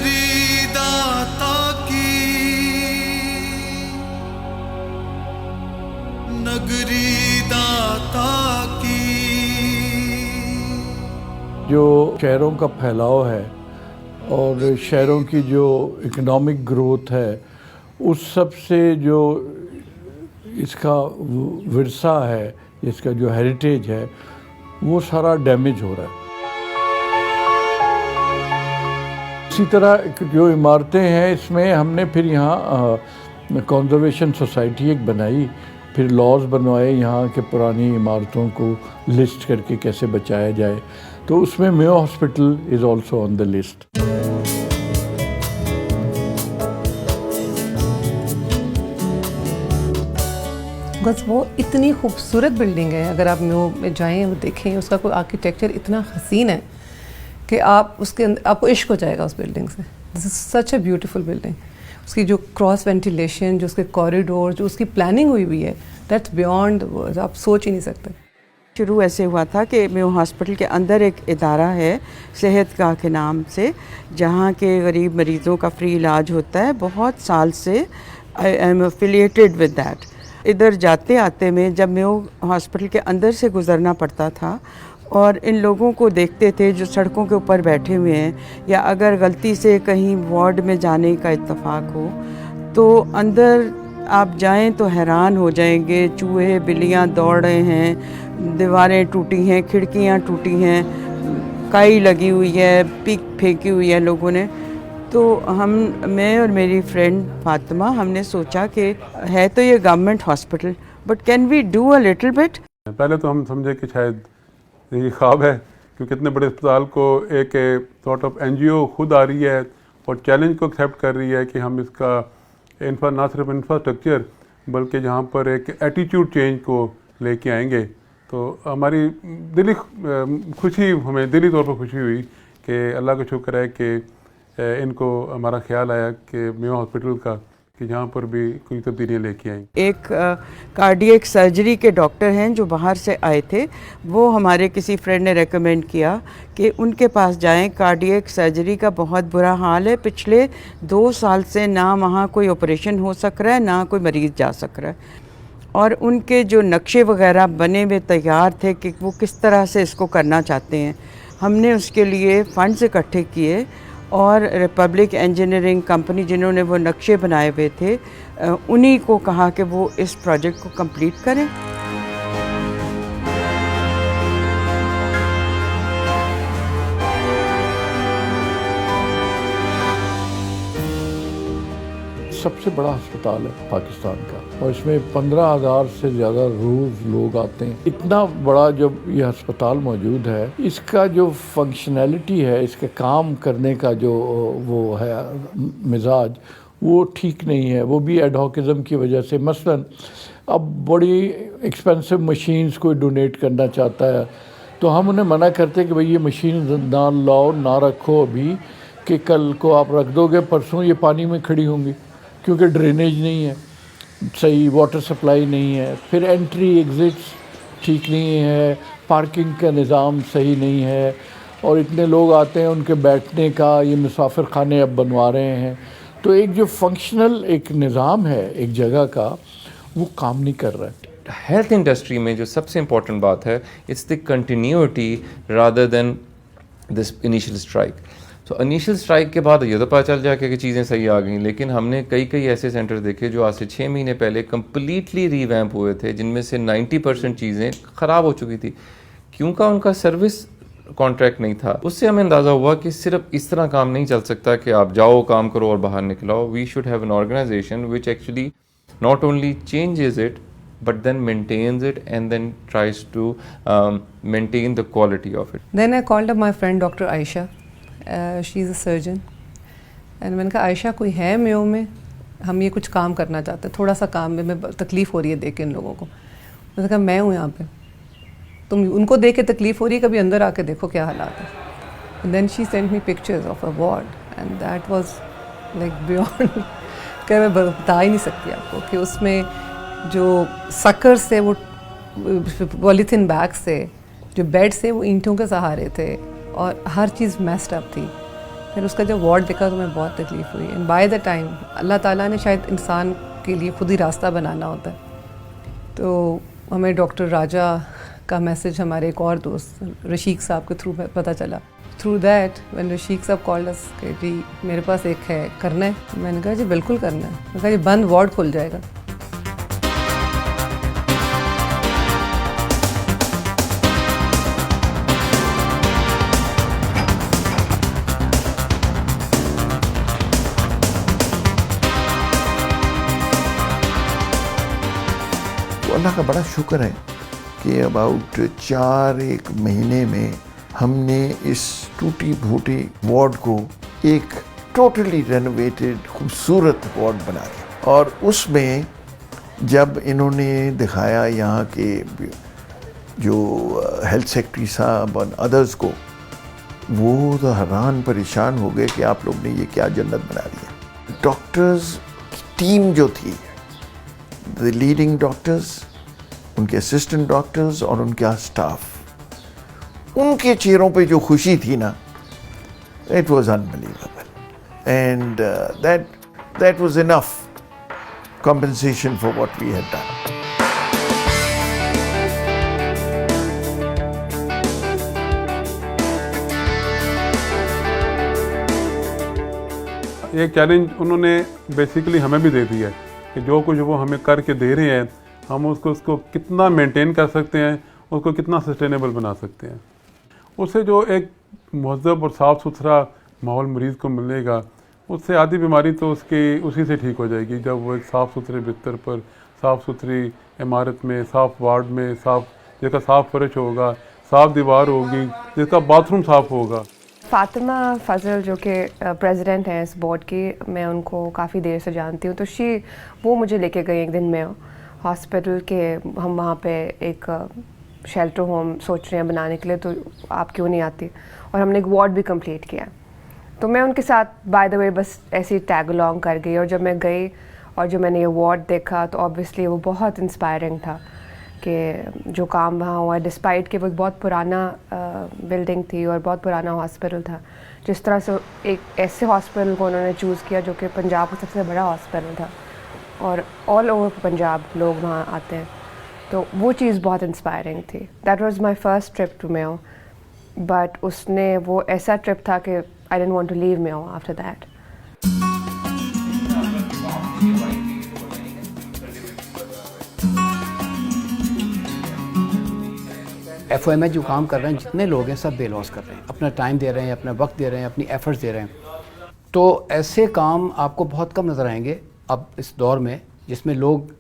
नगरी दाता की, नगरी दाता की। जो शहरों का फैलाव है और शहरों की जो इकोनॉमिक ग्रोथ है, उस सब से जो इसका विरसा है, इसका जो हेरिटेज है, वो सारा डैमेज हो रहा है। इसी तरह जो इमारतें हैं, इसमें हमने फिर यहाँ कंजर्वेशन सोसाइटी एक बनाई, फिर लॉज बनवाए यहाँ के पुरानी इमारतों को लिस्ट करके कैसे बचाया जाए। तो उसमें Mayo hospital is also on the list. बस वो इतनी खूबसूरत बिल्डिंग है, अगर आप मेयो में जाएं वो देखें, उसका कोई आर्किटेक्चर इतना हसीन है कि आप उसके अंदर आपको इश्क हो जाएगा उस बिल्डिंग से। This is such a beautiful building. उसकी जो क्रॉस वेंटिलेशन, जो उसके कॉरिडोर, जो उसकी प्लानिंग हुई हुई है, दैट्स बियॉन्ड वर्ड्स, आप सोच ही नहीं सकते। शुरू ऐसे हुआ था कि मेयो हॉस्पिटल के अंदर एक इदारा है सेहतगाह के नाम से, जहाँ के गरीब मरीज़ों का फ्री इलाज होता है। बहुत साल से I am affiliated with that. इधर जाते आते में जब मेयो हॉस्पिटल के अंदर से गुज़रना पड़ता था और इन लोगों को देखते थे जो सड़कों के ऊपर बैठे हुए हैं, या अगर गलती से कहीं वार्ड में जाने का इत्तेफाक हो तो अंदर आप जाएं तो हैरान हो जाएंगे। चूहे बिल्लियां दौड़ रहे हैं, दीवारें टूटी हैं, खिड़कियां टूटी हैं, काई लगी हुई है, पीक फेंकी हुई है लोगों ने। तो मैं और मेरी फ्रेंड फातिमा, हमने सोचा कि है तो ये government hospital, but can we do a little bit. पहले तो हम समझे कि शायद ये ख्वाब है, क्योंकि इतने बड़े अस्पताल को एक सॉर्ट ऑफ एनजीओ खुद आ रही है और चैलेंज को एक्सेप्ट कर रही है कि हम इसका ना सिर्फ इंफ्रास्ट्रक्चर बल्कि जहाँ पर एक एटीट्यूड चेंज को लेके आएंगे। तो हमारी खुशी, हमें दिली तौर पर खुशी हुई कि अल्लाह का शुक्र है कि इनको हमारा ख्याल आया कि मेयो हॉस्पिटल का, कि जहाँ पर भी कोई तब्दीलियाँ लेके आई। एक कार्डियक सर्जरी के डॉक्टर हैं जो बाहर से आए थे, वो हमारे किसी फ्रेंड ने रेकमेंड किया कि उनके पास जाएं। कार्डियक सर्जरी का बहुत बुरा हाल है, पिछले 2 साल से ना वहाँ कोई ऑपरेशन हो सक रहा है, ना कोई मरीज़ जा सक रहा है। और उनके जो नक्शे वगैरह बने हुए तैयार थे कि वो किस तरह से इसको करना चाहते हैं। हमने उसके लिए फ़ंड्स इकट्ठे किए और रिपब्लिक इंजीनियरिंग कंपनी, जिन्होंने वो नक्शे बनाए हुए थे, उन्हीं को कहा कि वो इस प्रोजेक्ट को कंप्लीट करें। सबसे बड़ा अस्पताल है पाकिस्तान का और इसमें 15,000 से ज़्यादा रोज़ लोग आते हैं। इतना बड़ा जब ये अस्पताल मौजूद है, इसका जो फंक्शनैलिटी है, इसके काम करने का जो वो है मिजाज, वो ठीक नहीं है। वो भी एडहॉकिज़म की वजह से। मसलन अब बड़ी एक्सपेंसिव मशीन्स कोई डोनेट करना चाहता है तो हम उन्हें मना करते हैं कि भाई ये मशीन ना लाओ, ना रखो अभी, कि कल को आप रख दोगे, परसों ये पानी में खड़ी होंगी, क्योंकि ड्रेनेज नहीं है, सही वाटर सप्लाई नहीं है, फिर एंट्री एग्ज़िट्स ठीक नहीं है, पार्किंग का निज़ाम सही नहीं है, और इतने लोग आते हैं उनके बैठने का ये मुसाफिर खाने अब बनवा रहे हैं। तो एक जो फंक्शनल एक निज़ाम है एक जगह का, वो काम नहीं कर रहा है। हेल्थ इंडस्ट्री में जो सबसे इम्पोर्टेंट बात है, it's the continuity rather than this initial strike. तो इनिशियल स्ट्राइक के बाद ये तो पता चल जाए कि चीज़ें सही आ गई, लेकिन हमने कई ऐसे सेंटर देखे जो आज से 6 महीने पहले कम्प्लीटली रीवैम्प हुए थे, जिनमें से 90% चीज़ें ख़राब हो चुकी थी, क्योंकि उनका सर्विस कॉन्ट्रैक्ट नहीं था। उससे हमें अंदाज़ा हुआ कि सिर्फ इस तरह काम नहीं चल सकता कि आप जाओ, काम करो और बाहर निकलाओ। We should have an organization which actually not only changes it but then maintains it and then tries to maintain the quality of it. Then I called up my friend Dr. Aisha. She is a surgeon. And मैंने कहा आयशा कोई है Mayo में, हम ये कुछ काम करना चाहते हैं, थोड़ा सा काम में तकलीफ़ हो रही है देख के इन लोगों को। मैंने कहा मैं हूँ यहाँ पे, तुम उनको देख के तकलीफ़ हो रही है, कभी अंदर आके देखो क्या हालात है। And then she sent me pictures of a ward and that was like beyond क्या मैं बता ही नहीं सकती आपको कि उसमें जो सकर से, वो पॉलीथीन बैग से, जो बेड से वो ईंटों के सहारे थे और हर चीज़ मेस्ड अप थी। फिर उसका जब वार्ड देखा तो मैं बहुत तकलीफ़ हुई। एंड बाय द टाइम अल्लाह ताला ने शायद इंसान के लिए खुद ही रास्ता बनाना होता है, तो हमें डॉक्टर राजा का मैसेज हमारे एक और दोस्त रशीक साहब के थ्रू पता चला। थ्रू दैट व्हेन रशीक साहब कॉल्ड अस कि जी मेरे पास एक है, करना है। मैंने कहा जी बिल्कुल करना है। मैंने कहा जी बंद वार्ड खुल जाएगा। तो अल्लाह का बड़ा शुक्र है कि अबाउट 4-1 महीने में हमने इस टूटी फूटी वार्ड को एक टोटली रेनोवेटेड खूबसूरत वार्ड बना दिया। और उसमें जब इन्होंने दिखाया यहाँ के जो हेल्थ सेक्रेटरी साहब और अदर्स को, वो तो हैरान परेशान हो गए कि आप लोग ने ये क्या जन्नत बना दी है। डॉक्टर्स की टीम जो थी, द लीडिंग डॉक्टर्स, उनके असिस्टेंट डॉक्टर्स और उनका स्टाफ, उनके चेहरों पे जो खुशी थी ना, it was unbelievable and that was enough compensation for what we had done. एक चैलेंज उन्होंने बेसिकली हमें भी दे दिया है कि जो कुछ वो हमें करके दे रहे हैं, हम उसको कितना मेंटेन कर सकते हैं, उसको कितना सस्टेनेबल बना सकते हैं। उससे जो एक महज़ब और साफ़ सुथरा माहौल मरीज़ को मिलेगा, उससे आधी बीमारी तो उसी से ठीक हो जाएगी। जब वो एक साफ़ सुथरे बिस्तर पर, साफ़ सुथरी इमारत में, साफ़ वार्ड में, जिसका साफ़ फर्श होगा, साफ़ दीवार होगी, जिसका बाथरूम साफ़ होगा। फातिमा फजल जो कि प्रेसिडेंट हैं इस बोर्ड की, मैं उनको काफ़ी देर से जानती हूँ। तो वो मुझे लेके गई एक दिन में हॉस्पिटल के, हम वहाँ पे एक शेल्टर होम सोच रहे हैं बनाने के लिए, तो आप क्यों नहीं आती। और हमने एक वार्ड भी कंप्लीट किया। तो मैं उनके साथ बाय द वे बस ऐसे ही टैग अलॉन्ग कर गई। और जब मैं गई और जब मैंने ये वार्ड देखा, तो ऑब्वियसली वो बहुत इंस्पायरिंग था कि जो काम वहाँ हुआ, डिस्पाइट कि वो एक बहुत पुराना बिल्डिंग थी और बहुत पुराना हॉस्पिटल था। जिस तरह से एक ऐसे हॉस्पिटल को उन्होंने चूज़ किया जो कि पंजाब का सबसे बड़ा हॉस्पिटल था और ऑल ओवर पंजाब लोग वहाँ आते हैं, तो वो चीज़ बहुत इंस्पायरिंग थी। That was my first trip to Mayo, but उसने वो ऐसा ट्रिप था कि I didn't want to leave Mayo after that. FOM में जो काम कर रहे हैं जितने लोग हैं सब बेलॉस कर रहे हैं, अपना टाइम दे रहे हैं, अपना वक्त दे रहे हैं, अपनी एफर्ट्स दे रहे हैं। तो ऐसे काम आपको बहुत कम नज़र आएंगे अब इस दौर में, जिसमें लोग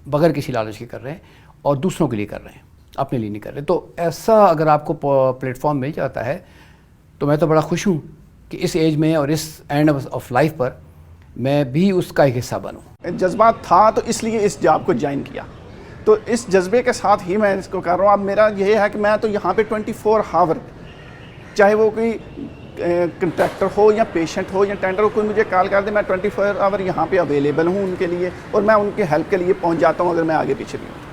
बगैर किसी लालच के कर रहे हैं और दूसरों के लिए कर रहे हैं, अपने लिए नहीं कर रहे। तो ऐसा अगर आपको प्लेटफॉर्म मिल जाता है तो मैं तो बड़ा खुश हूँ कि इस एज में और इस एंड ऑफ लाइफ पर मैं भी उसका एक हिस्सा बनूँ। जज्बात था तो इसलिए इस जॉब को ज्वाइन किया, तो इस जज्बे के साथ ही मैं इसको कर रहा हूँ। अब मेरा ये है कि मैं तो यहाँ पे 24 आवर, चाहे वो कोई कंट्रैक्टर हो या पेशेंट हो या टेंडर हो, कोई मुझे कॉल कर दे, मैं 24 आवर यहाँ पे अवेलेबल हूँ उनके लिए, और मैं उनके हेल्प के लिए पहुँच जाता हूँ अगर मैं आगे पीछे भी हूँ।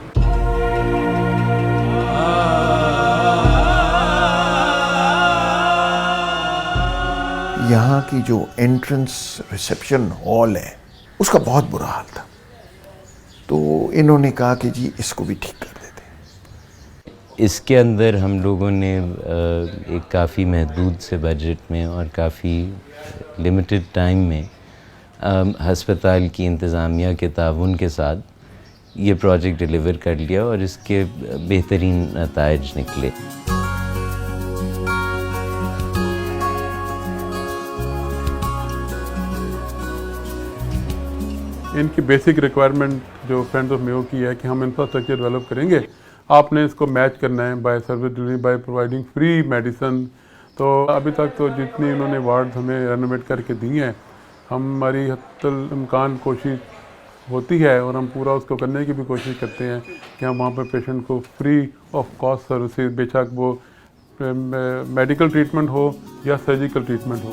यहाँ की जो एंट्रेंस रिसेप्शन हॉल है उसका बहुत बुरा हाल था, तो इन्होंने कहा कि जी इसको भी ठीक कर देते हैं। इसके अंदर हम लोगों ने एक काफ़ी महदूद से बजट में और काफ़ी लिमिटेड टाइम में हस्पताल की इंतज़ामिया के ताउन के साथ ये प्रोजेक्ट डिलीवर कर लिया और इसके बेहतरीन नताइज निकले। इनकी बेसिक रिक्वायरमेंट जो फ्रेंड्स ऑफ मेयो की है कि हम इंफ्रास्ट्रक्चर डेवलप करेंगे, आपने इसको मैच करना है bye service delivery, by providing free medicine. तो अभी तक तो जितनी इन्होंने वार्ड हमें रेनोवेट करके दी हैं, हमारी हत्तल इम्कान कोशिश होती है और हम पूरा उसको करने की भी कोशिश करते हैं कि हम वहाँ पर पेशेंट को फ्री ऑफ कॉस्ट सर्विसेज, बेशक वो मेडिकल ट्रीटमेंट हो या सर्जिकल ट्रीटमेंट हो।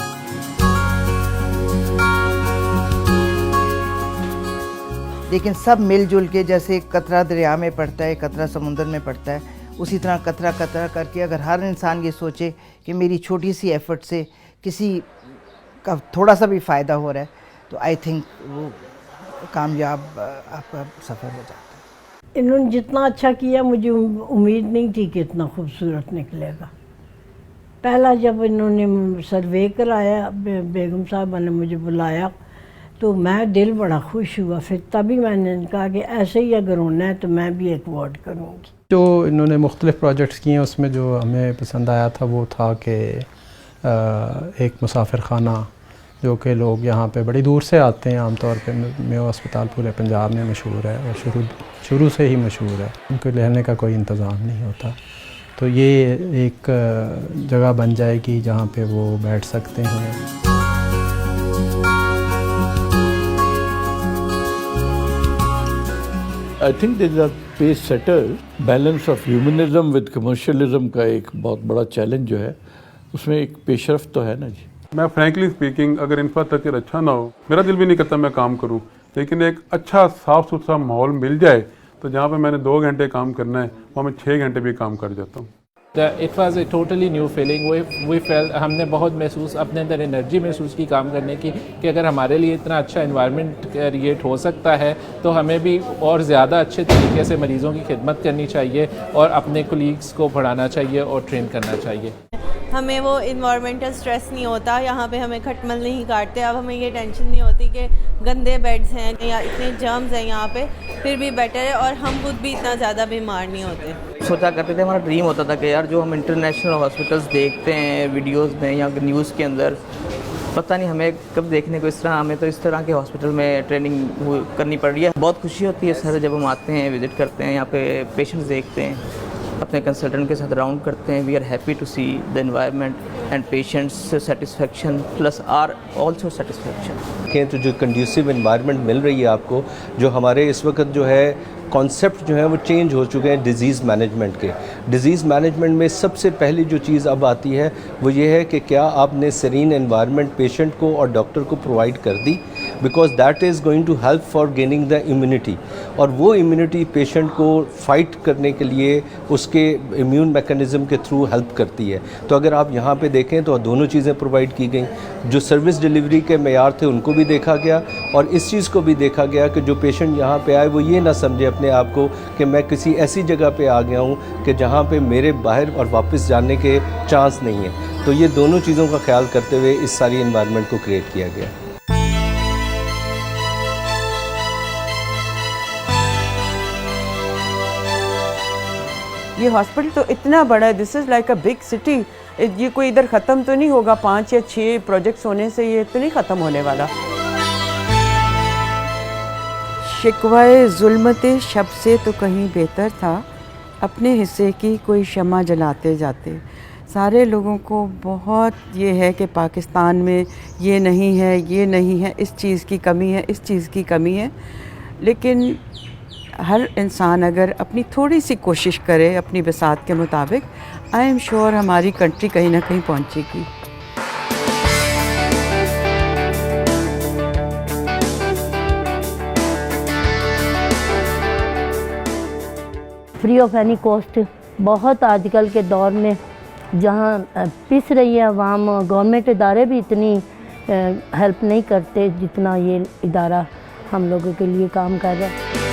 लेकिन सब मिलजुल के, जैसे कतरा दरिया में पड़ता है, कतरा समुंदर में पड़ता है, उसी तरह कतरा कतरा करके अगर हर इंसान ये सोचे कि मेरी छोटी सी एफर्ट से किसी का थोड़ा सा भी फ़ायदा हो रहा है तो आई थिंक वो कामयाब आपका सफ़र हो जाता है। इन्होंने जितना अच्छा किया मुझे उम्मीद नहीं थी कि इतना खूबसूरत निकलेगा। पहला जब इन्होंने सर्वे कराया, बेगम साहबा ने मुझे बुलाया तो मैं दिल बड़ा खुश हुआ। फिर तभी मैंने कहा कि ऐसे ही अगर होना है तो मैं भी एक वार्ड करूँगी। जो इन्होंने मुख्तलिफ़ प्रोजेक्ट्स किए हैं उसमें जो हमें पसंद आया था वो था कि एक मुसाफिर खाना, जो कि लोग यहाँ पे बड़ी दूर से आते हैं। आमतौर पे मेयो अस्पताल पूरे पंजाब में मशहूर है और शुरू से ही मशहूर है। उनको रहने का कोई इंतज़ाम नहीं होता, तो ये एक जगह बन जाएगी जहाँ पे वो बैठ सकते हैं। I think this is a pace setter. Balance of humanism with commercialism का एक बहुत बड़ा चैलेंज जो है उसमें एक पेशरफ्त तो है ना जी। मैं फ्रैंकली स्पीकिंग, अगर इंफ्रास्ट्रक्चर अच्छा ना हो, मेरा दिल भी नहीं करता मैं काम करूं, लेकिन एक अच्छा साफ़ सुथरा माहौल मिल जाए तो जहाँ पे मैंने 2 घंटे काम करना है वहाँ मैं 6 घंटे भी काम कर जाता हूँ। It was a totally new feeling. We felt, हमने बहुत महसूस, अपने अंदर एनर्जी महसूस की काम करने की कि अगर हमारे लिए इतना अच्छा एनवायरनमेंट क्रिएट हो सकता है तो हमें भी और ज़्यादा अच्छे तरीके से मरीज़ों की खिदमत करनी चाहिए और अपने कोलीग्स को पढ़ाना चाहिए और ट्रेन करना चाहिए। हमें वो इन्वायरमेंटल स्ट्रेस नहीं होता, यहाँ पे हमें खटमल नहीं काटते। अब हमें ये टेंशन नहीं होती कि गंदे बेड्स हैं या इतने जर्म्स हैं यहाँ पे, फिर भी बेटर है और हम खुद भी इतना ज़्यादा बीमार नहीं होते। सोचा करते थे, हमारा ड्रीम होता था कि यार जो हम इंटरनेशनल हॉस्पिटल्स देखते हैं वीडियोस में या न्यूज़ के अंदर, पता नहीं हमें कब देखने को इस तरह, हमें तो इस तरह के हॉस्पिटल में ट्रेनिंग करनी पड़ रही है। बहुत खुशी होती है सर जब हम आते हैं, विज़िट करते हैं, यहाँ पे पेशेंट्स देखते हैं, अपने कंसल्टेंट के साथ राउंड करते हैं। We are happy to see the environment and patients satisfaction plus are also satisfaction. तो जो कंड्यूसिव एनवायरनमेंट मिल रही है आपको, जो हमारे इस वक्त जो है कॉन्सेप्ट जो है वो चेंज हो चुके हैं डिज़ीज़ मैनेजमेंट के। डिज़ीज़ मैनेजमेंट में सबसे पहली जो चीज़ अब आती है वो ये है कि क्या आपने सीरीन एनवायरनमेंट पेशेंट को और डॉक्टर को प्रोवाइड कर दी, because that is going to help for gaining the immunity. और वो इम्यूनिटी पेशेंट को फाइट करने के लिए उसके इम्यून मैकेनिज़्म के थ्रू हेल्प करती है। तो अगर आप यहाँ पे देखें तो दोनों चीज़ें प्रोवाइड की गई। जो सर्विस डिलीवरी के मेयार थे उनको भी देखा गया और इस चीज़ को भी देखा गया कि जो पेशेंट यहाँ पे आए वो ये ना समझे अपने आप को कि मैं किसी ऐसी जगह पे आ गया हूँ कि जहाँ पे मेरे बाहर और वापस जाने के चांस नहीं है। तो ये दोनों चीज़ों का ख्याल करते हुए इस सारी एनवायरनमेंट को क्रिएट किया गया। ये हॉस्पिटल तो इतना बड़ा है, this is like a big city. ये कोई इधर ख़त्म तो नहीं होगा, 5 या 6 प्रोजेक्ट्स होने से ये तो नहीं ख़त्म होने वाला। शिकवाए ज़ुल्मते शब से तो कहीं बेहतर था, अपने हिस्से की कोई शमा जलाते जाते। सारे लोगों को बहुत ये है कि पाकिस्तान में ये नहीं है, ये नहीं है, इस चीज़ की कमी है, इस चीज़ की कमी है। लेकिन हर इंसान अगर अपनी थोड़ी सी कोशिश करे अपनी बसात के मुताबिक, आई एम श्योर हमारी कंट्री कहीं ना कहीं पहुंचेगी। फ्री ऑफ एनी कॉस्ट बहुत आजकल के दौर में जहाँ पिस रही है आवाम, गवर्नमेंट इदारे भी इतनी हेल्प नहीं करते जितना ये इदारा हम लोगों के लिए काम कर रहा है।